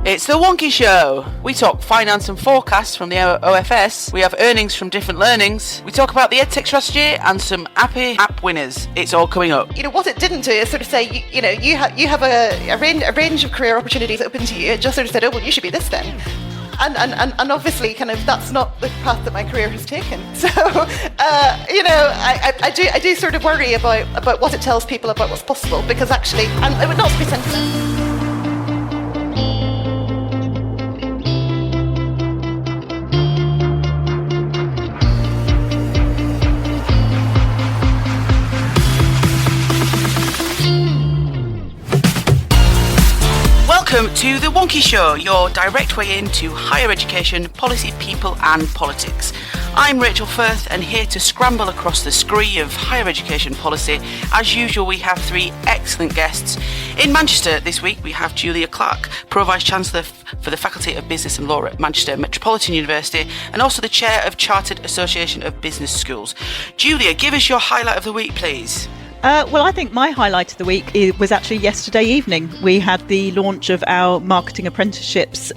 It's the Wonkhe Show. We talk finance and forecasts from the OFS. We have earnings from different learnings. We talk about the EdTech strategy and some happy app winners. It's all coming up. What it didn't do is sort of say, you have a range of career opportunities open to you. It just sort of said, oh, well, you should be this then. And obviously, kind of, that's not the path that my career has taken. So, I do sort of worry about what it tells people about what's possible, because actually, and it would not be sensitive. Welcome to the Wonkhe Show, your direct way into higher education, policy, people and politics. I'm Rachel Firth and here to scramble across the scree of higher education policy. As usual, we have three excellent guests. In Manchester this week, we have Julia Clarke, Pro-Vice-Chancellor for the Faculty of Business and Law at Manchester Metropolitan University and also the Chair of Chartered Association of Business Schools. Julia, give us your highlight of the week, please. Well, I think my highlight of the week was actually yesterday evening. We had the launch of our marketing apprenticeships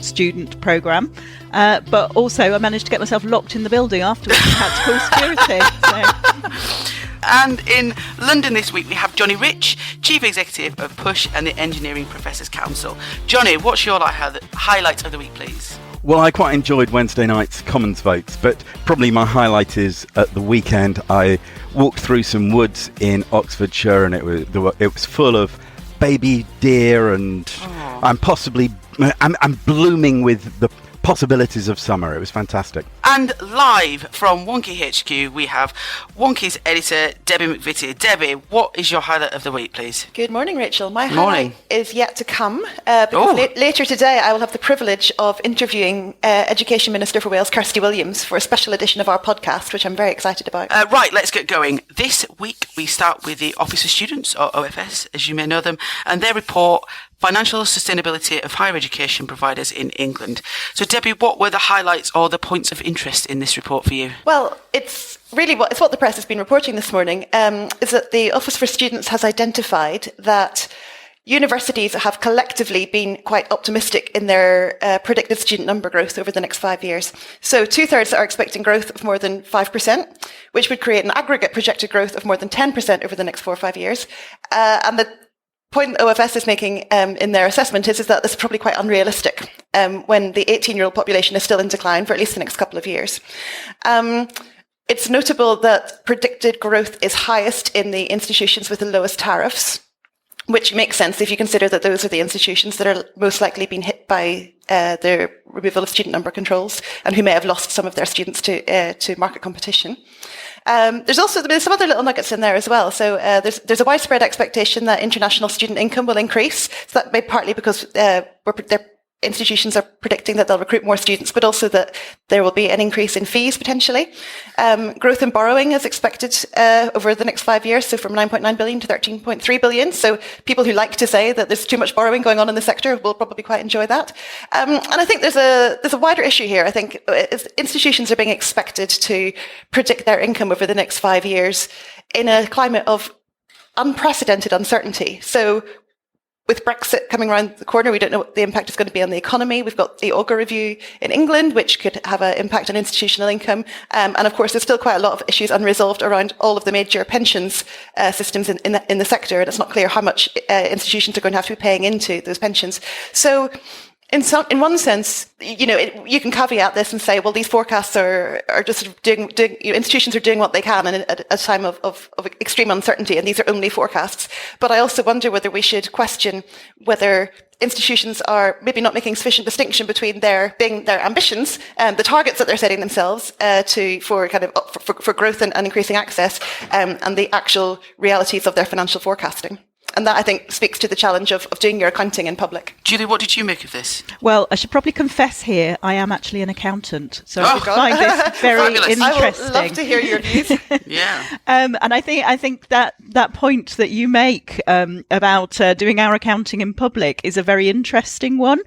student programme, but also I managed to get myself locked in the building afterwards and had to call security. So. And in London this week, we have Johnny Rich, Chief Executive of PUSH and the Engineering Professors Council. Johnny, what's your highlight of the week, please? Well, I quite enjoyed Wednesday night's Commons votes, but probably my highlight is at the weekend I walked through some woods in Oxfordshire and it was full of baby deer and I'm blooming with the possibilities of summer. It was fantastic. And live from Wonkhe HQ, we have Wonkhe's editor, Debbie McVitty. Debbie, what is your highlight of the week, please? Good morning, Rachel. My highlight is yet to come. Because later today, I will have the privilege of interviewing Education Minister for Wales, Kirsty Williams, for a special edition of our podcast, which I'm very excited about. Right, let's get going. This week, we start with the Office of Students, or OFS, as you may know them, and their report, Financial Sustainability of Higher Education Providers in England. So, Debbie, what were the highlights or the points of interest in this report for you? Well, it's what the press has been reporting this morning, is that the Office for Students has identified that universities have collectively been quite optimistic in their predicted student number growth over the next 5 years. So 2/3 are expecting growth of more than 5%, which would create an aggregate projected growth of more than 10% over the next 4 or 5 years. And the point OFS is making in their assessment is that this is probably quite unrealistic when the 18-year-old population is still in decline for at least the next couple of years. It's notable that predicted growth is highest in the institutions with the lowest tariffs, which makes sense if you consider that those are the institutions that are most likely being hit by the removal of student number controls and who may have lost some of their students to market competition. There's some other little nuggets in there as well. So there's a widespread expectation that international student income will increase. So that may partly because their institutions are predicting that they'll recruit more students, but also that there will be an increase in fees potentially. Growth in borrowing is expected over the next 5 years, so from 9.9 billion to 13.3 billion. So people who like to say that there's too much borrowing going on in the sector will probably quite enjoy that. And I think there's a wider issue here. I think institutions are being expected to predict their income over the next 5 years in a climate of unprecedented uncertainty. So with Brexit coming around the corner, we don't know what the impact is going to be on the economy. We've got the Augar review in England, which could have an impact on institutional income. And of course, there's still quite a lot of issues unresolved around all of the major pensions systems in the sector. And it's not clear how much institutions are going to have to be paying into those pensions. So in one sense, you can caveat this and say, well, these forecasts are just sort of doing institutions are doing what they can at a time of extreme uncertainty, and these are only forecasts. But I also wonder whether we should question whether institutions are maybe not making sufficient distinction between their ambitions, the targets that they're setting themselves for growth and increasing access, and the actual realities of their financial forecasting. And that, I think, speaks to the challenge of doing your accounting in public. Julie, what did you make of this? Well, I should probably confess here, I am actually an accountant. So I find this very interesting. I would love to hear your views. Yeah. And I think that point that you make about doing our accounting in public is a very interesting one.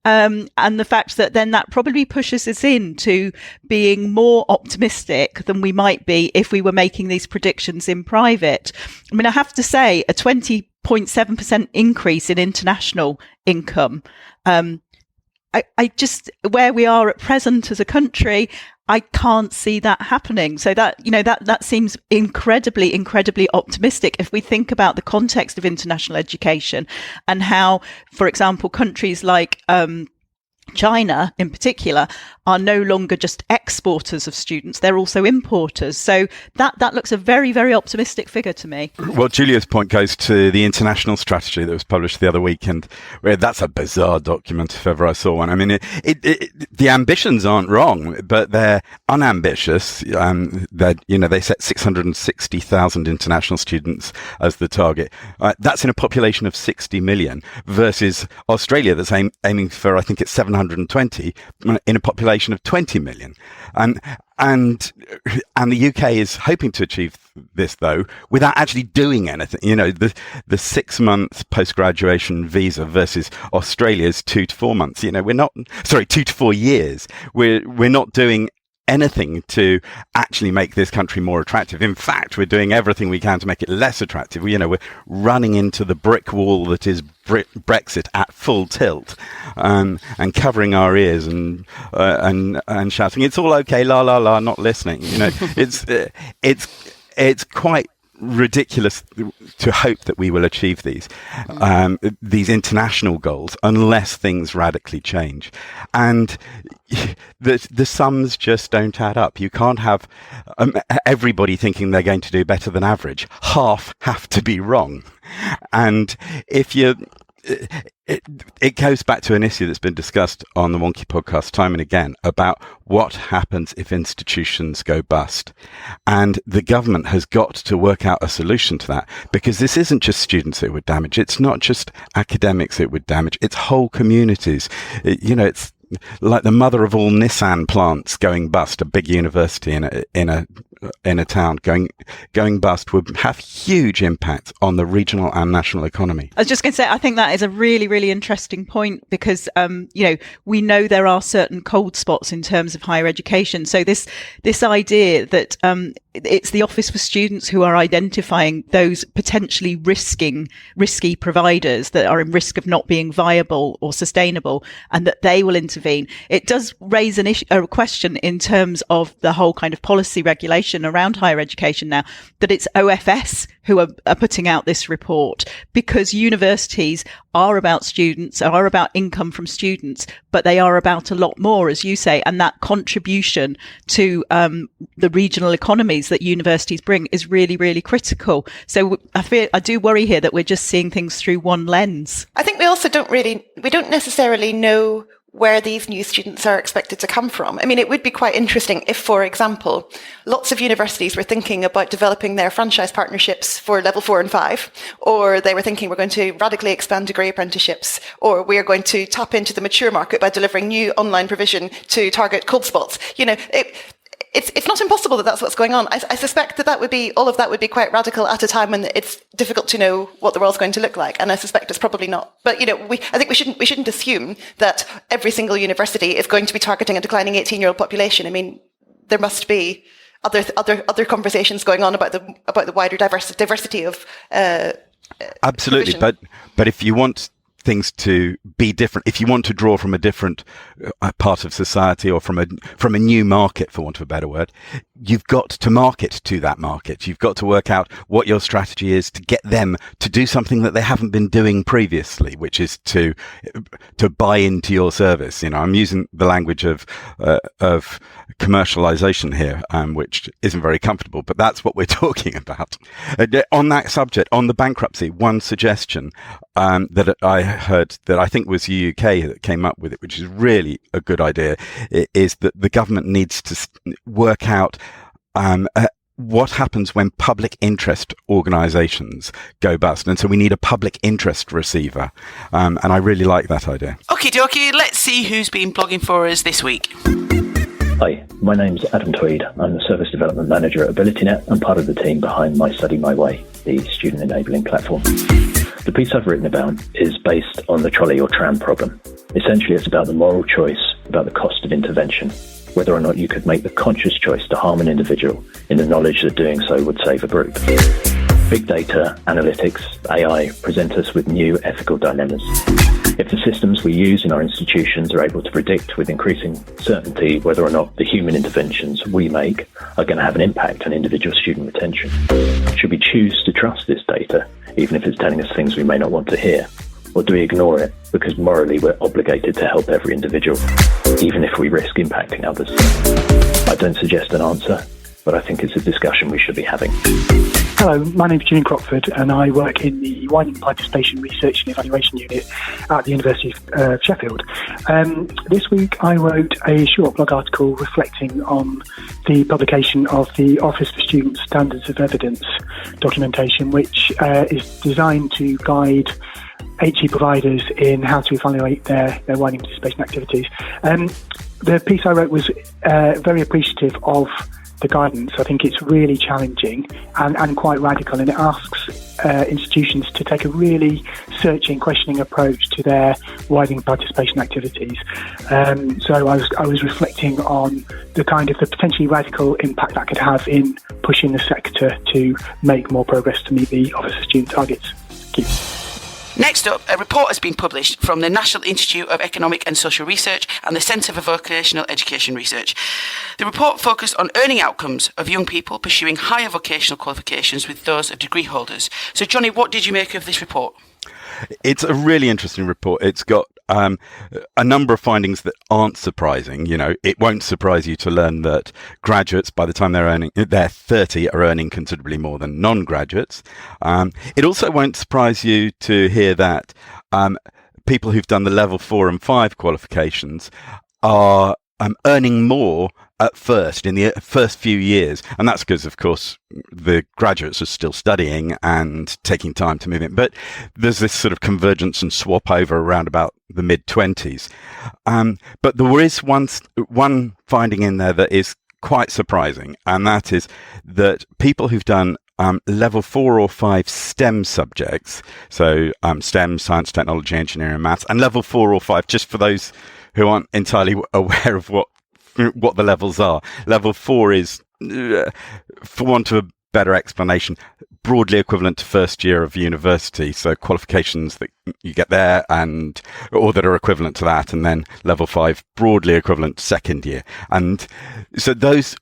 And the fact that then that probably pushes us into being more optimistic than we might be if we were making these predictions in private. I mean, I have to say, a 20 0.7% increase in international income. I just, where we are at present as a country, I can't see that happening. So that seems incredibly optimistic if we think about the context of international education and how, for example, countries like China in particular are no longer just exporters of students, they're also importers. So that looks a very optimistic figure to me. Well, Julia's point goes to the international strategy that was published the other week, and that's a bizarre document if ever I saw one. I mean, the ambitions aren't wrong, but they're unambitious. They set 660,000 international students as the target. That's in a population of 60 million versus Australia that's aiming for, I think it's 720 in a population of 20 million. And the UK is hoping to achieve this, though, without actually doing anything. The 6-month post-graduation visa versus Australia's 2 to 4 months. 2 to 4 years. We're not doing anything to actually make this country more attractive. In fact, we're doing everything we can to make it less attractive. We're running into the brick wall that is Brexit at full tilt, and covering our ears and shouting, "It's all okay, la la la," not listening. It's quite ridiculous to hope that we will achieve these international goals unless things radically change, and the sums just don't add up. You can't have everybody thinking they're going to do better than average. Half have to be wrong, and if you it goes back to an issue that's been discussed on the Wonkhe podcast time and again about what happens if institutions go bust. And the government has got to work out a solution to that, because this isn't just students it would damage. It's not just academics it would damage. It's whole communities. It's like the mother of all Nissan plants going bust. A big university in a town going bust would have huge impact on the regional and national economy. I was just going to say, I think that is a really interesting point, because we know there are certain cold spots in terms of higher education. So this idea that it's the Office for Students who are identifying those potentially risky providers that are in risk of not being viable or sustainable, and that they will intervene. It does raise a question in terms of the whole kind of policy regulation around higher education now, that it's OFS who are putting out this report, because universities are about students, are about income from students, but they are about a lot more, as you say, and that contribution to the regional economies that universities bring is really critical. So I do worry here that we're just seeing things through one lens. I think we also don't necessarily know where these new students are expected to come from. I mean, it would be quite interesting if, for example, lots of universities were thinking about developing their franchise partnerships for level 4 and 5, or they were thinking we're going to radically expand degree apprenticeships, or we are going to tap into the mature market by delivering new online provision to target cold spots. It's not impossible that that's what's going on. I suspect that would be quite radical at a time when it's difficult to know what the world's going to look like, and I suspect it's probably not. But I think we shouldn't assume that every single university is going to be targeting a declining 18-year-old population. I mean, there must be other conversations going on about the wider diversity of absolutely. provision. But if you want things to be different, if you want to draw from a different part of society, or from a new market, for want of a better word, you've got to market to that market. You've got to work out what your strategy is to get them to do something that they haven't been doing previously, which is to buy into your service. I'm using the language of commercialization here, which isn't very comfortable, but that's what we're talking about. On that subject, on the bankruptcy, one suggestion that I heard, that I think was the UK that came up with it, which is really a good idea, is that the government needs to work out what happens when public interest organisations go bust. And so we need a public interest receiver. And I really like that idea. Okie dokie, let's see who's been blogging for us this week. Hi, my name's Adam Tweed. I'm the Service Development Manager at AbilityNet and part of the team behind My Study My Way, the student enabling platform. The piece I've written about is based on the trolley or tram problem. Essentially, it's about the moral choice, about the cost of intervention, whether or not you could make the conscious choice to harm an individual in the knowledge that doing so would save a group. Big data, analytics, AI present us with new ethical dilemmas. If the systems we use in our institutions are able to predict with increasing certainty whether or not the human interventions we make are going to have an impact on individual student retention, should we choose to trust this data, even if it's telling us things we may not want to hear? Or do we ignore it because morally we're obligated to help every individual, even if we risk impacting others? I don't suggest an answer, but I think it's a discussion we should be having. Hello, my name is Julian Crockford and I work in the Widening Participation Research and Evaluation Unit at the University of Sheffield. This week I wrote a short blog article reflecting on the publication of the Office for Student Standards of Evidence documentation, which is designed to guide HE providers in how to evaluate their widening participation activities. The piece I wrote was very appreciative of the guidance. I think it's really challenging and quite radical, and it asks institutions to take a really searching, questioning approach to their widening participation activities. So I was reflecting on the potentially radical impact that could have in pushing the sector to make more progress to meet the Office of Student targets. Thank you. Next up, a report has been published from the National Institute of Economic and Social Research and the Centre for Vocational Education Research. The report focused on earning outcomes of young people pursuing higher vocational qualifications with those of degree holders. So, Johnny, what did you make of this report? It's a really interesting report. It's got a number of findings that aren't surprising. You know, it won't surprise you to learn that graduates, by the time they're 30, are earning considerably more than non-graduates. It also won't surprise you to hear that people who've done the level 4 and 5 qualifications are earning more at first, in the first few years. And that's because, of course, the graduates are still studying and taking time to move in. But there's this sort of convergence and swap over around about the mid-20s. But there is one finding in there that is quite surprising, and that is that people who've done level 4 or 5 STEM subjects, so STEM, science, technology, engineering, and maths, and level 4 or 5, just for those who aren't entirely aware of what the levels are. Level 4 is, for want of a better explanation, broadly equivalent to first year of university. So qualifications that you get there or that are equivalent to that. And then level 5, broadly equivalent to second year. And so those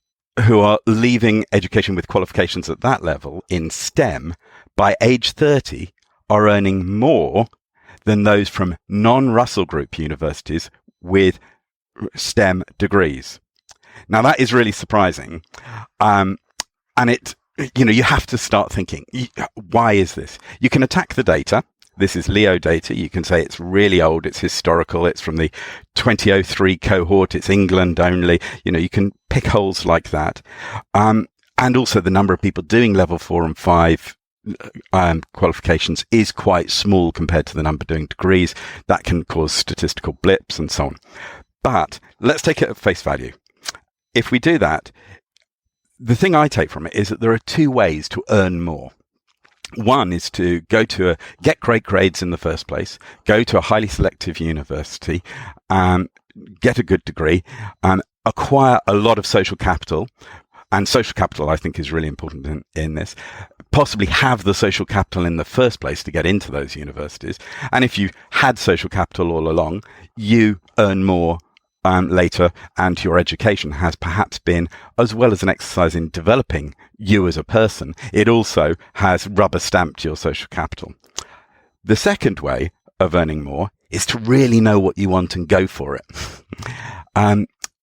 who are leaving education with qualifications at that level in STEM by age 30 are earning more than those from non-Russell Group universities with STEM degrees. Now that is really surprising, and you have to start thinking, why is this? You can attack the data. This is Leo data. You can say it's really old, it's historical, it's from the 2003 cohort, it's England only. You can pick holes like that, and also the number of people doing level 4 and 5 qualifications is quite small compared to the number doing degrees. That can cause statistical blips and so on. But let's take it at face value. If we do that, the thing I take from it is that there are two ways to earn more. One is to get great grades in the first place, go to a highly selective university, get a good degree, acquire a lot of social capital. And social capital, I think, is really important in this. Possibly have the social capital in the first place to get into those universities. And if you had social capital all along, you earn more later, and your education has perhaps been, as well as an exercise in developing you as a person, it also has rubber stamped your social capital. The second way of earning more is to really know what you want and go for it.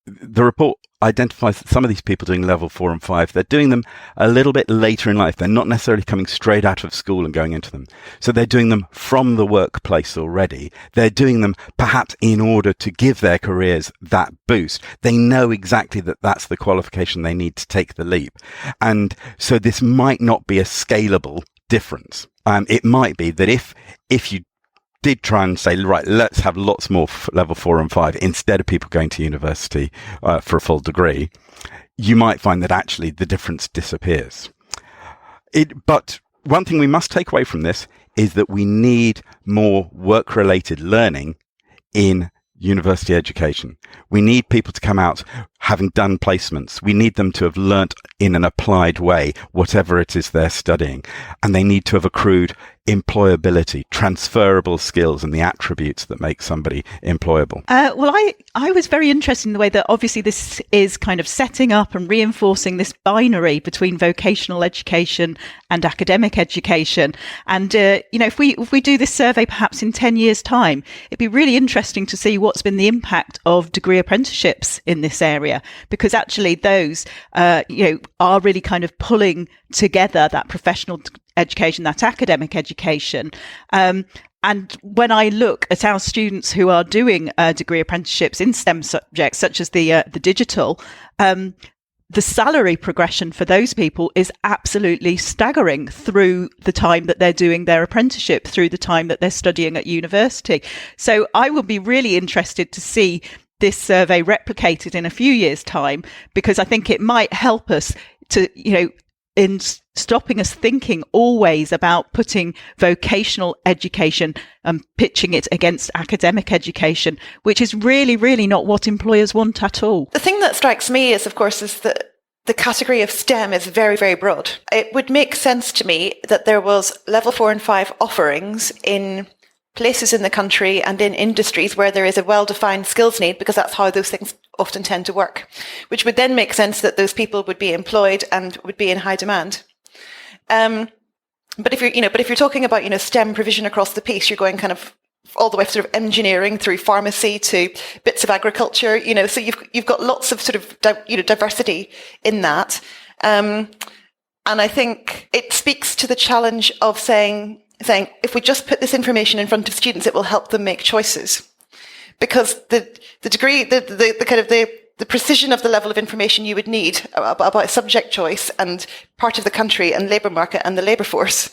The report identifies that some of these people doing level 4 and 5, they're doing them a little bit later in life. They're not necessarily coming straight out of school and going into them. So they're doing them from the workplace already. They're doing them perhaps in order to give their careers that boost. They know exactly that that's the qualification they need to take the leap. And so this might not be a scalable difference. It might be that if you did try and say, right, let's have lots more level 4 and 5 instead of people going to university for a full degree, you might find that actually the difference disappears. But one thing we must take away from this is that we need more work-related learning in university education. We need people to come out having done placements. We need them to have learnt in an applied way, whatever it is they're studying. And they need to have accrued employability, transferable skills, and the attributes that make somebody employable. I was very interested in the way that obviously this is kind of setting up and reinforcing this binary between vocational education and academic education. And, if we do this survey perhaps in 10 years' time, it'd be really interesting to see what's been the impact of degree apprenticeships in this area, because actually those, are really kind of pulling together that professional education, that academic education. And when I look at our students who are doing degree apprenticeships in STEM subjects, such as the digital, the salary progression for those people is absolutely staggering through the time that they're doing their apprenticeship, through the time that they're studying at university. So I will be really interested to see this survey replicated in a few years' time, because I think it might help us to, in stopping us thinking always about putting vocational education and pitching it against academic education, which is really, really not what employers want at all. The thing that strikes me is that the category of STEM is very, very broad. It would make sense to me that there was level 4 and 5 offerings in places in the country and in industries where there is a well-defined skills need, because that's how those things often tend to work, which would then make sense that those people would be employed and would be in high demand. But if you're talking about, STEM provision across the piece, you're going kind of all the way sort of engineering through pharmacy to bits of agriculture, so you've got lots of sort of, diversity in that. And I think it speaks to the challenge of saying, if we just put this information in front of students, it will help them make choices. Because the degree, the precision of the level of information you would need about subject choice and part of the country and labour market and the labour force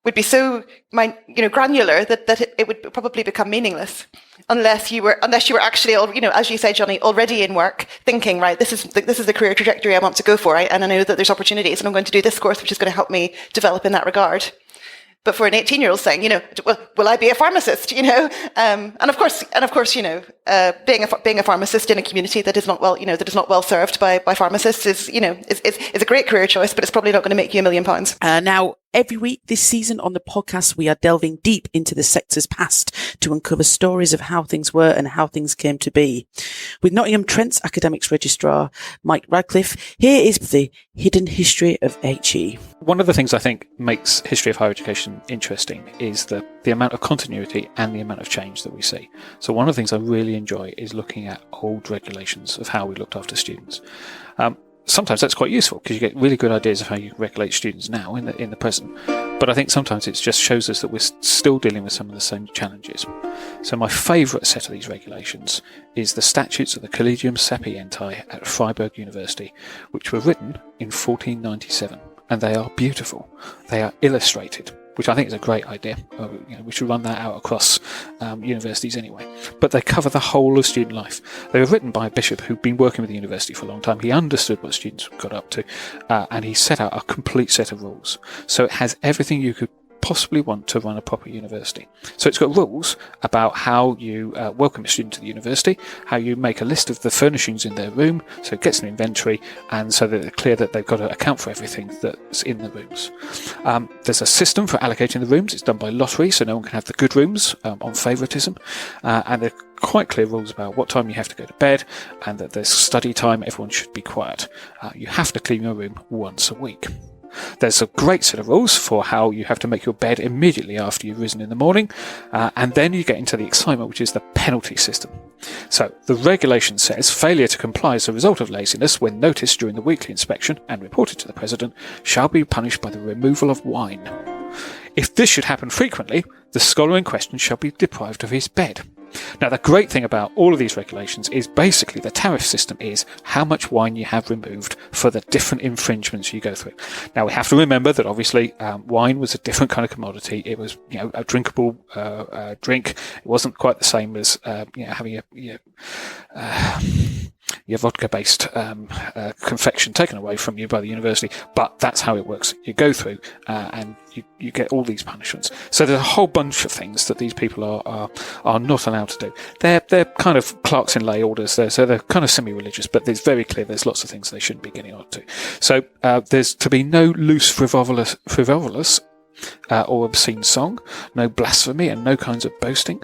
would be so, granular that it would probably become meaningless unless you were actually, as you say, Johnny, already in work, thinking, right, this is the career trajectory I want to go for, right? And I know that there's opportunities, and I'm going to do this course, which is going to help me develop in that regard. But for an 18-year-old saying, will I be a pharmacist? And of course, being a pharmacist in a community that is not well served by pharmacists is a great career choice, but it's probably not going to make you £1 million. Now, every week this season on the podcast, we are delving deep into the sector's past to uncover stories of how things were and how things came to be. With Nottingham Trent's academics registrar, Mike Radcliffe, here is the hidden history of HE. One of the things I think makes history of higher education interesting is the amount of continuity and the amount of change that we see. So one of the things I really enjoy is looking at old regulations of how we looked after students. Sometimes that's quite useful because you get really good ideas of how you regulate students now in the present. But I think sometimes it just shows us that we're still dealing with some of the same challenges. So my favourite set of these regulations is the statutes of the Collegium Sapientiae at Freiburg University, which were written in 1497. And they are beautiful. They are illustrated, which I think is a great idea. We should run that out across universities anyway. But they cover the whole of student life. They were written by a bishop who'd been working with the university for a long time. He understood what students got up to, and he set out a complete set of rules. So it has everything you could possibly want to run a proper university. So it's got rules about how you welcome a student to the university, how you make a list of the furnishings in their room, so it gets an inventory, and so that they're clear that they've got to account for everything that's in the rooms. There's a system for allocating the rooms. It's done by lottery, so no one can have the good rooms on favouritism, and there are quite clear rules about what time you have to go to bed, and that there's study time. Everyone should be quiet. You have to clean your room once a week. There's a great set of rules for how you have to make your bed immediately after you've risen in the morning, and then you get into the excitement, which is the penalty system. So the regulation says failure to comply as a result of laziness, when noticed during the weekly inspection and reported to the president, shall be punished by the removal of wine. If this should happen frequently, the scholar in question shall be deprived of his bed. Now, the great thing about all of these regulations is basically the tariff system is how much wine you have removed for the different infringements you go through. Now, we have to remember that obviously wine was a different kind of commodity. It was, a drinkable drink. It wasn't quite the same as, having your vodka-based confection taken away from you by the university, but that's how it works. You go through and you get all these punishments. So there's a whole bunch of things that these people are not allowed to do. They're kind of clerks in lay orders there, so they're kind of semi-religious, but it's very clear there's lots of things they shouldn't be getting on to. So there's to be no loose, frivolous or obscene song, no blasphemy, and no kinds of boasting.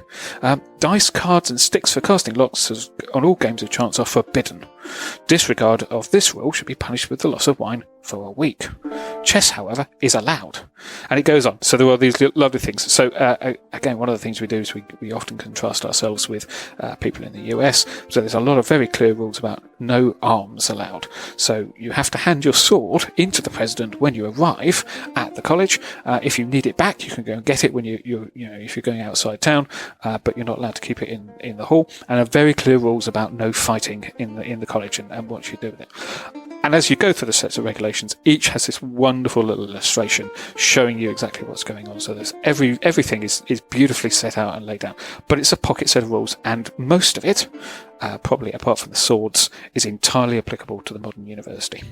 Dice, cards, and sticks for casting lots on all games of chance are forbidden. Disregard of this rule should be punished with the loss of wine for a week. Chess, however, is allowed. And it goes on. So there are these lovely things. So again, one of the things we do is we often contrast ourselves with people in the US. So there's a lot of very clear rules about no arms allowed. So you have to hand your sword into the president when you arrive at the college. If you need it back, you can go and get it when if you're going outside town, but you're not allowed to keep it in the hall. And there are very clear rules about no fighting in the college and what you do with it. And as you go through the sets of regulations, each has this wonderful little illustration showing you exactly what's going on. So there's everything is beautifully set out and laid out. But it's a pocket set of rules, and most of it, probably apart from the swords, is entirely applicable to the modern university.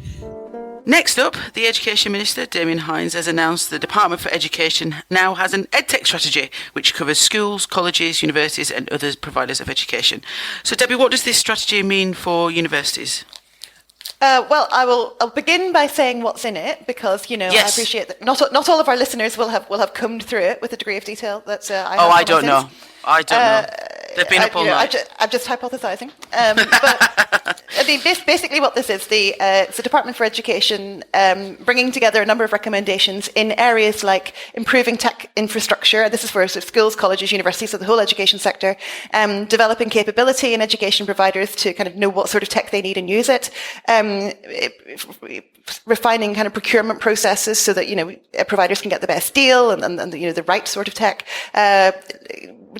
Next up, the Education Minister, Damien Hinds, has announced the Department for Education now has an EdTech strategy, which covers schools, colleges, universities and other providers of education. So, Debbie, what does this strategy mean for universities? Well, I'll begin by saying what's in it, because Yes. I appreciate that not all of our listeners will have combed through it with a degree of detail that I have. I don't know. They've been up all night. I'm just hypothesising. But I mean, basically what this is, it's the Department for Education bringing together a number of recommendations in areas like improving tech infrastructure. This is for sort of schools, colleges, universities, so the whole education sector. Developing capability in education providers to kind of know what sort of tech they need and use it. Refining kind of procurement processes so that providers can get the best deal and the right sort of tech.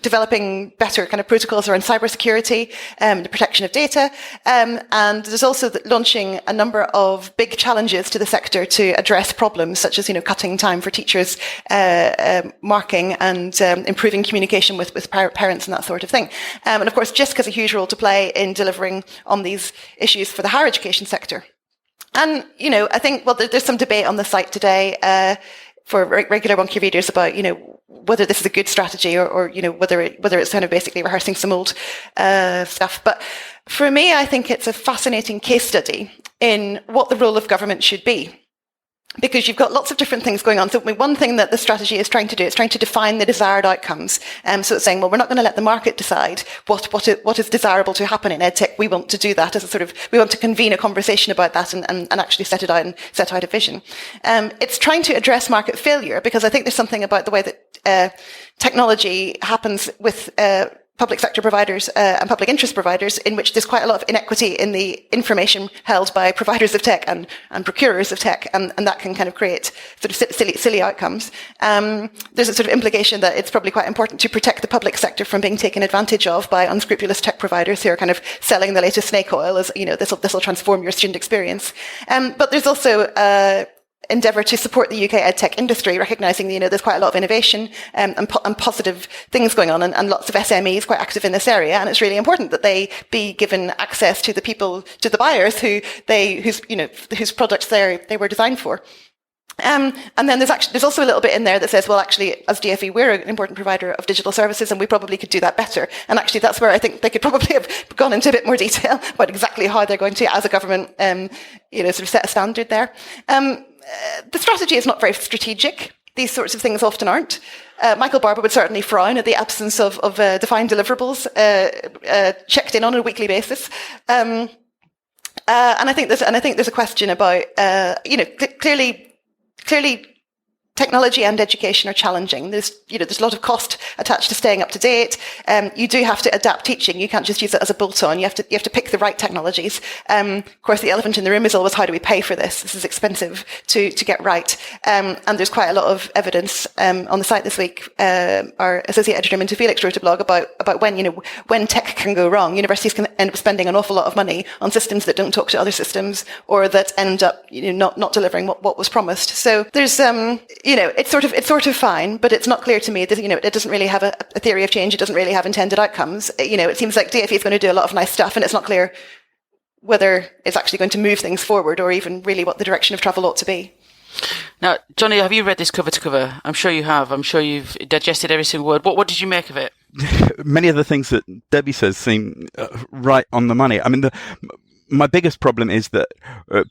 Developing better kind of protocols around cybersecurity, the protection of data, and there's also launching a number of big challenges to the sector to address problems such as cutting time for teachers, marking, and improving communication with parents and that sort of thing. And of course, JISC has a huge role to play in delivering on these issues for the higher education sector. And I think there's some debate on the site today for regular Wonkhe readers about whether this is a good strategy or whether it's kind of basically rehearsing some old stuff. But for me, I think it's a fascinating case study in what the role of government should be. Because you've got lots of different things going on. So one thing that the strategy is trying to do, it's trying to define the desired outcomes. So it's saying, well, we're not going to let the market decide what is desirable to happen in EdTech. We want to do that as we want to convene a conversation about that and actually set it out and set out a vision. It's trying to address market failure, because I think there's something about the way that technology happens with public sector providers and public interest providers, in which there's quite a lot of inequity in the information held by providers of tech and procurers of tech, and that can kind of create sort of silly outcomes. There's a sort of implication that it's probably quite important to protect the public sector from being taken advantage of by unscrupulous tech providers who are kind of selling the latest snake oil as, this will transform your student experience. But there's also endeavour to support the UK edtech industry, recognising there's quite a lot of innovation and positive things going on, and lots of SMEs quite active in this area, and it's really important that they be given access to the buyers whose products they were designed for. And then there's also a little bit in there that says, well, actually, as DFE, we're an important provider of digital services, and we probably could do that better. And actually, that's where I think they could probably have gone into a bit more detail about exactly how they're going to, as a government, sort of set a standard there. The strategy is not very strategic. These sorts of things often aren't. Michael Barber would certainly frown at the absence of defined deliverables checked in on a weekly basis. And I think there's a question about clearly technology and education are challenging. There's a lot of cost attached to staying up to date. You do have to adapt teaching. You can't just use it as a bolt-on. You have to pick the right technologies. Of course, the elephant in the room is always, how do we pay for this? This is expensive to get right. And there's quite a lot of evidence on the site this week. Our associate editor Minta Felix wrote a blog about when tech can go wrong. Universities can end up spending an awful lot of money on systems that don't talk to other systems, or that end up not delivering what was promised. So there's it's sort of fine, but it's not clear to me that it doesn't really have a theory of change. It doesn't really have intended outcomes. It seems like DFE is going to do a lot of nice stuff, and it's not clear whether it's actually going to move things forward or even really what the direction of travel ought to be. Now, Johnny, have you read this cover to cover? I'm sure you have. I'm sure you've digested every single word. What did you make of it? Many of the things that Debbie says seem right on the money. I mean, my biggest problem is that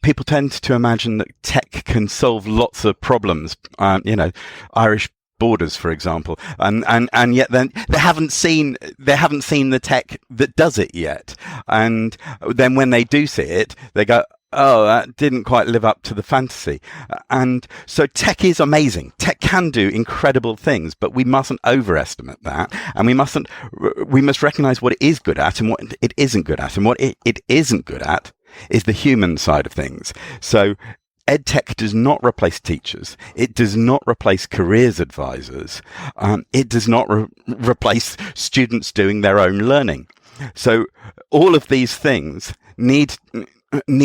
people tend to imagine that tech can solve lots of problems. Irish borders, for example, and yet then they haven't seen the tech that does it yet. And then when they do see it, they go, oh, that didn't quite live up to the fantasy. And so tech is amazing. Tech can do incredible things, but we mustn't overestimate that. And we must recognize what it is good at and what it isn't good at. And what it isn't good at is the human side of things. So EdTech does not replace teachers. It does not replace careers advisors. It does not replace students doing their own learning. So all of these things need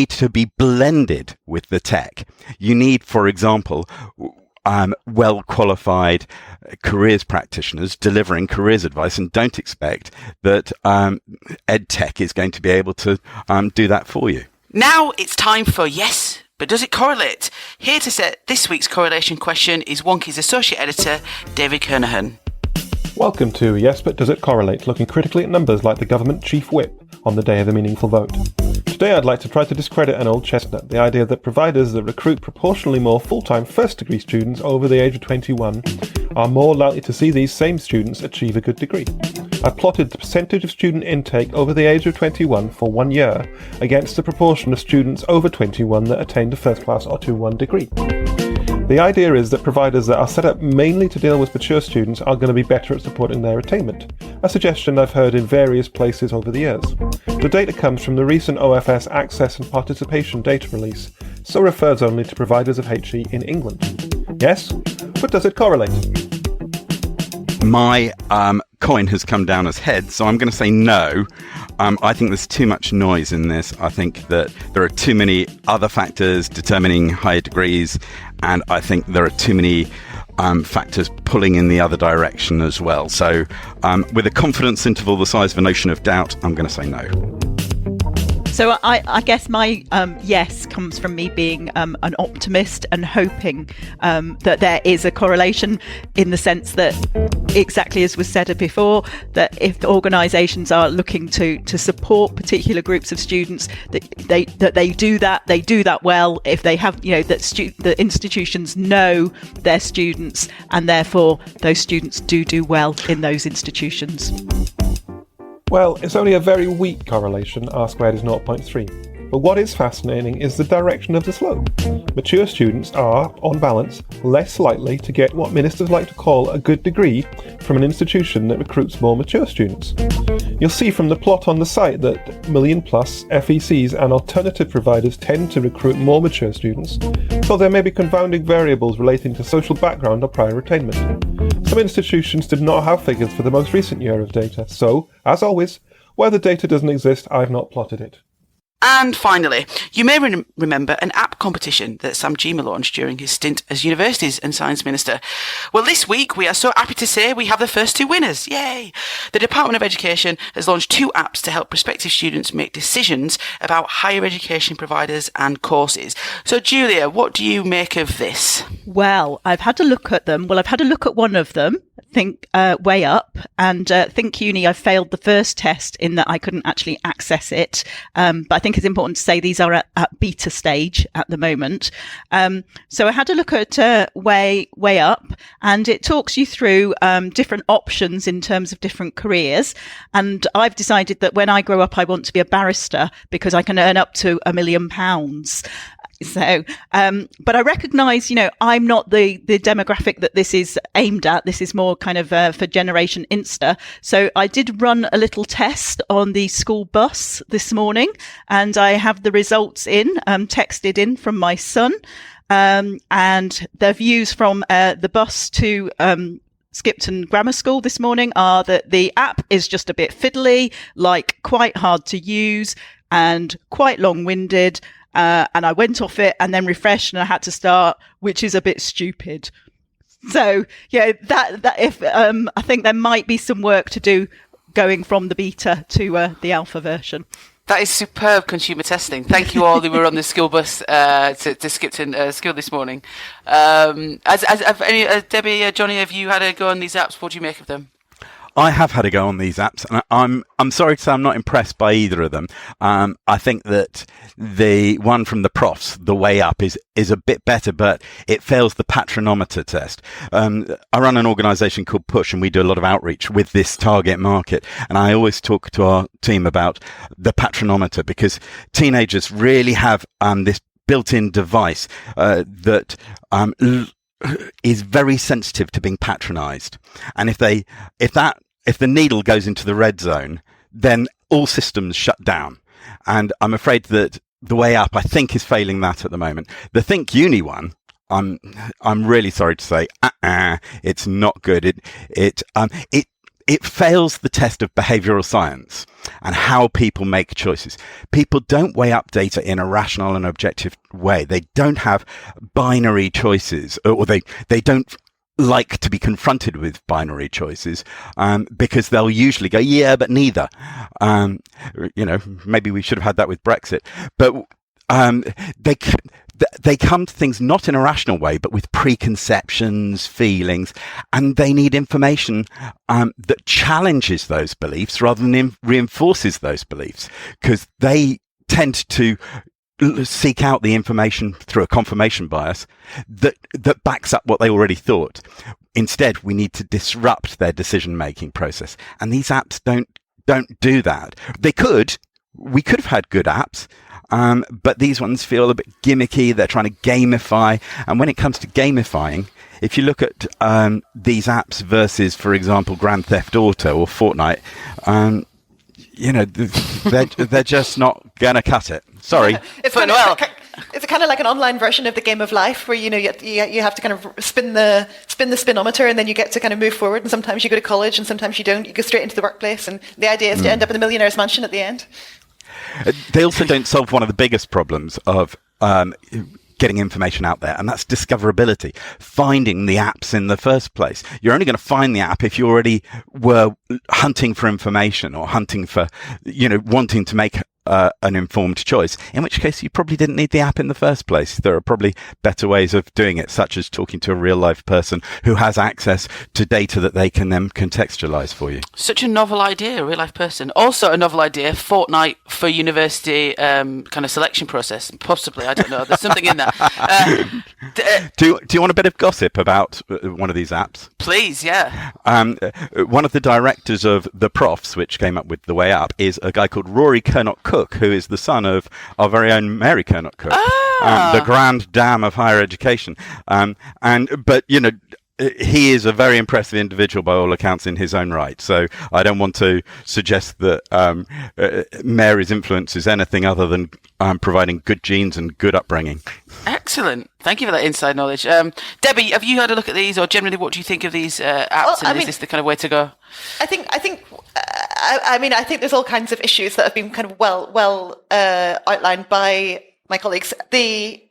to be blended with the tech. You need, for example, well-qualified careers practitioners delivering careers advice, and don't expect that EdTech is going to be able to do that for you. Now it's time for Yes, but does it correlate? Here to set this week's correlation question is Wonkhe's Associate Editor, David Kernahan. Welcome to Yes, but does it correlate? Looking critically at numbers like the government chief whip on the day of the meaningful vote. Today I'd like to try to discredit an old chestnut, the idea that providers that recruit proportionally more full-time first-degree students over the age of 21 are more likely to see these same students achieve a good degree. I plotted the percentage of student intake over the age of 21 for 1 year against the proportion of students over 21 that attained a first-class or 2-1 degree. The idea is that providers that are set up mainly to deal with mature students are going to be better at supporting their attainment, a suggestion I've heard in various places over the years. The data comes from the recent OFS Access and Participation data release, so refers only to providers of HE in England. Yes, but does it correlate? My coin has come down as heads, so I'm going to say no. I think there's too much noise in this. I think that there are too many other factors determining higher degrees, and I think there are too many factors pulling in the other direction as well. So with a confidence interval the size of an ocean of doubt, I'm going to say no. So I guess my yes comes from me being an optimist and hoping that there is a correlation, in the sense that, exactly as was said before, that if organisations are looking to support particular groups of students, that they do that well. If they have, the institutions know their students, and therefore those students do well in those institutions. Well, it's only a very weak correlation, R squared is 0.3. But what is fascinating is the direction of the slope. Mature students are, on balance, less likely to get what ministers like to call a good degree from an institution that recruits more mature students. You'll see from the plot on the site that million-plus FECs and alternative providers tend to recruit more mature students, so there may be confounding variables relating to social background or prior attainment. Some institutions did not have figures for the most recent year of data, so, as always, where the data doesn't exist, I've not plotted it. And finally, you may remember an app competition that Sam Gyimah launched during his stint as Universities and Science Minister. Well, this week we are so happy to say we have the first two winners. Yay! The Department of Education has launched 2 apps to help prospective students make decisions about higher education providers and courses. So, Julia, what do you make of this? Well, I've had a look at them. Well, I've had a look at one of them, Think Way Up, and Think Uni. I failed the first test in that I couldn't actually access it, but I think it's important to say these are at beta stage at the moment. So I had a look at Way Up, and it talks you through different options in terms of different careers. And I've decided that when I grow up, I want to be a barrister because I can earn up to £1 million. So, but I recognise, I'm not the demographic that this is aimed at. This is more kind of for Generation Insta. So I did run a little test on the school bus this morning, and I have the results texted in from my son, and the views from the bus to Skipton Grammar School this morning are that the app is just a bit fiddly, quite hard to use and quite long-winded. And I went off it and then refreshed and I had to start, which is a bit stupid. So, that if I think there might be some work to do going from the beta to the alpha version. That is superb consumer testing. Thank you all who were on the school bus to Skipton school this morning. Debbie, Johnny, have you had a go on these apps? What do you make of them? I have had a go on these apps, and I'm sorry to say I'm not impressed by either of them. I think that the one from the profs, the Way Up, is a bit better, but it fails the patronometer test. I run an organisation called Push, and we do a lot of outreach with this target market. And I always talk to our team about the patronometer, because teenagers really have this built-in device that is very sensitive to being patronised, and if the needle goes into the red zone, then all systems shut down. And I'm afraid that the Way Up, I think, is failing that at the moment. The Think Uni one, I'm really sorry to say, it's not good. It fails the test of behavioural science and how people make choices. People don't weigh up data in a rational and objective way. They don't have binary choices, or they don't like to be confronted with binary choices, because they'll usually go, yeah, but neither. Maybe we should have had that with Brexit. But they come to things not in a rational way, but with preconceptions, feelings, and they need information that challenges those beliefs rather than reinforces those beliefs, because they tend to seek out the information through a confirmation bias that backs up what they already thought. Instead, we need to disrupt their decision-making process, and these apps don't do that. We could have had good apps. But these ones feel a bit gimmicky. They're trying to gamify. And when it comes to gamifying, if you look at these apps versus, for example, Grand Theft Auto or Fortnite, they're just not going to cut it. Sorry. It's kind of like an online version of the game of life, where you have to kind of spin the spinometer, and then you get to kind of move forward. And sometimes you go to college, and sometimes you don't. You go straight into the workplace, and the idea is to end up in the millionaire's mansion at the end. They also don't solve one of the biggest problems of getting information out there, and that's discoverability. Finding the apps in the first place. You're only going to find the app if you already were hunting for information, or hunting for, wanting to make an informed choice, in which case you probably didn't need the app in the first place. There are probably better ways of doing it, such as talking to a real life person who has access to data that they can then contextualize for you. Such a novel idea, a real life person. Also a novel idea, Fortnite for university kind of selection process. Possibly, I don't know. There's something in that. Do you want a bit of gossip about one of these apps? Please, yeah. One of the directors of The Profs, which came up with The Way Up, is a guy called Rory Cook, who is the son of our very own Mary Cook, the grand dam of higher education. But he is a very impressive individual by all accounts in his own right. So I don't want to suggest that Mary's influence is anything other than providing good genes and good upbringing. Excellent. Thank you for that inside knowledge. Debbie, have you had a look at these, or generally what do you think of these apps, is this the kind of way to go? I think there's all kinds of issues that have been kind of well outlined by my colleagues. They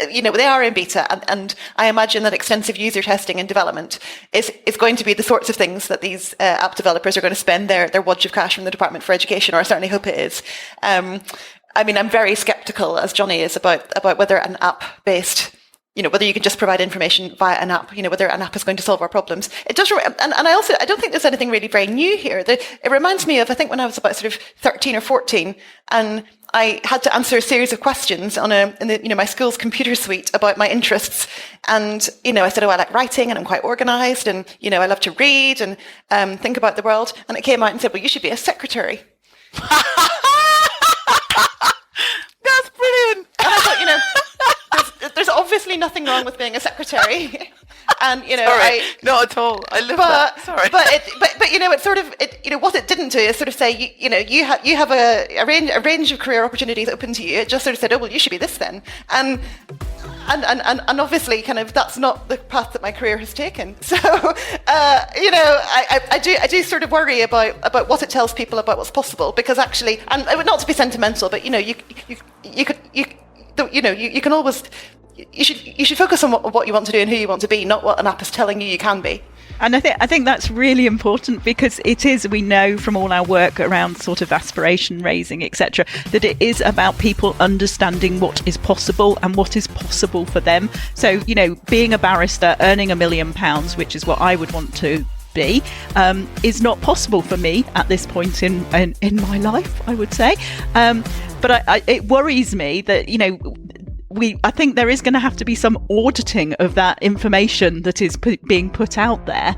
are in beta, and I imagine that extensive user testing and development is going to be the sorts of things that these app developers are going to spend their wodge of cash from the Department for Education, or I certainly hope it is. I'm very sceptical, as Johnny is, about whether an app-based, whether you can just provide information via an app, whether an app is going to solve our problems. It does, and I don't think there's anything really very new here. It reminds me of, I think, when I was about sort of 13 or 14, and I had to answer a series of questions in my school's computer suite about my interests. And, I said, I like writing, and I'm quite organised, and, I love to read and think about the world. And it came out and said, well, you should be a secretary. That's brilliant. And I thought, there's obviously nothing wrong with being a secretary. And, Sorry, not at all. I love that. Sorry. But it's sort of, what it didn't do is sort of say, you have a range of career opportunities open to you. It just sort of said, oh, well, you should be this then. And obviously, kind of, that's not the path that my career has taken. So, I do sort of worry about what it tells people about what's possible, because actually, and not to be sentimental, but you can always, you should focus on what you want to do and who you want to be, not what an app is telling you can be. And I think that's really important, because it is, we know from all our work around sort of aspiration raising, etc., that it is about people understanding what is possible and what is possible for them. So, you know, being a barrister, earning £1 million, which is what I would want to be, is not possible for me at this point in my life, I would say. But it worries me that, you know, I think there is going to have to be some auditing of that information that is being put out there,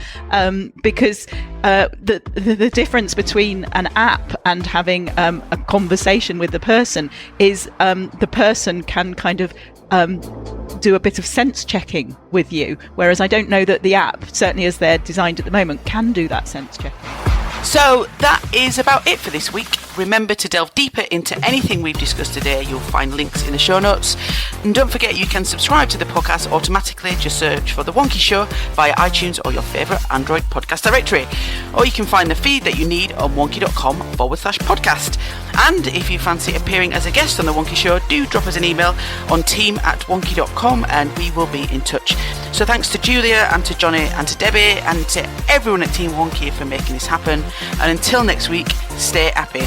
because the difference between an app and having a conversation with the person is the person can kind of do a bit of sense checking with you, whereas I don't know that the app, certainly as they're designed at the moment, can do that sense checking. So that is about it for this week. Remember to delve deeper into anything we've discussed today. You'll find links in the show notes. And don't forget, you can subscribe to the podcast automatically. Just search for The Wonkhe Show via iTunes or your favourite Android podcast directory. Or you can find the feed that you need on wonkhe.com/podcast. And if you fancy appearing as a guest on The Wonkhe Show, do drop us an email on team@wonkhe.com and we will be in touch. So thanks to Julia and to Johnny and to Debbie and to everyone at Team Wonkhe for making this happen. And until next week, stay happy.